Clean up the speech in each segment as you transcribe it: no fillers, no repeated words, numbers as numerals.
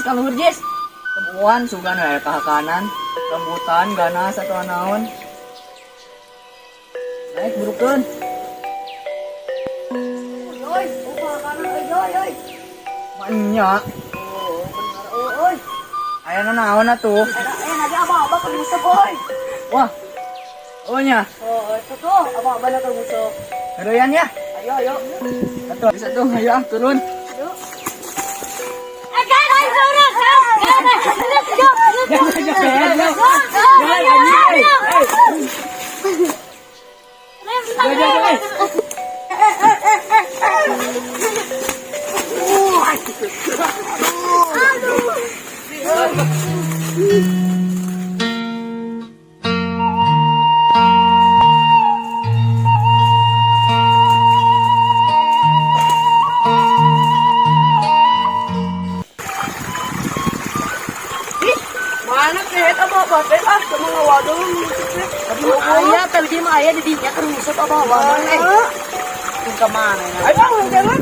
Kang Luhur Jis. Temuan sugan we kahakanan, rambutan ganas atau naon. Naik burukeun. Oi, kahakanan euy. Manya. Oh, bener euy. Aya naon atuh? Lagi abah-abah keur ngusep euy. Wah. Oh nya. Oh, itu tuh abah-abah keur ngusep. Heroyan ya. Ayo. Atuh, bisa tuh, ayo turun. Mana kehet abah-abah teh sama ngawadong. Aya tadi mah aya di dinya keur ngusep abah-abah. Ke mana? Ayo jangan.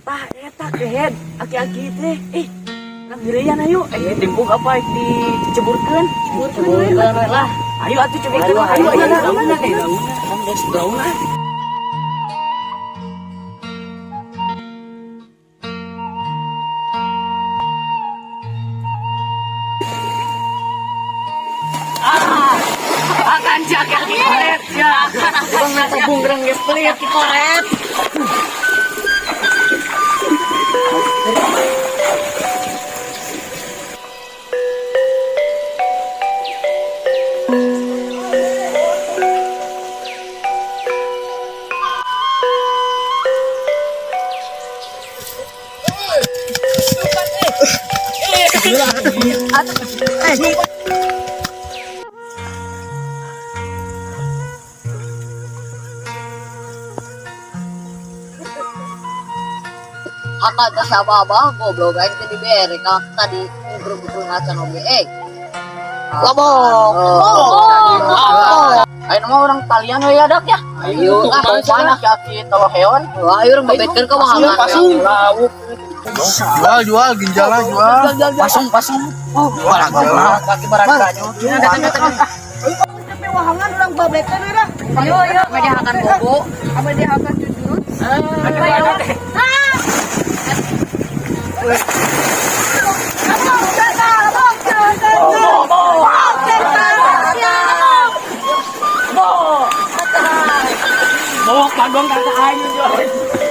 Tah eta kehet aki-aki teh. Nang direyan ayo. Timpuk apa diceburkeun? Ceburkeun lah. Ayo atuh cobakeun. Ayo daunna teh. Kan geus daunna. Akan jaga ki koret ya. Bang tabung gereng geus pelit ki koret. Akan tas abah-abah goblok aing teh dibere ka tadi ngubrung-ngubrung acan oge Lobong. Ayo mah orang kalian we adak ya. Ayo Mana ki tolo hewan. ayo urang babetkeun ka wahangan. Jual ginjalnya jual. Pasung. Oh, jual ginjalnya. Kaki barangkanya. Tapi wahangan urang babetkeun we dah. Ayo, ayo. Mediakan bobo. Apa dia akan jujur? Bawa pagong kata ayu, Joy.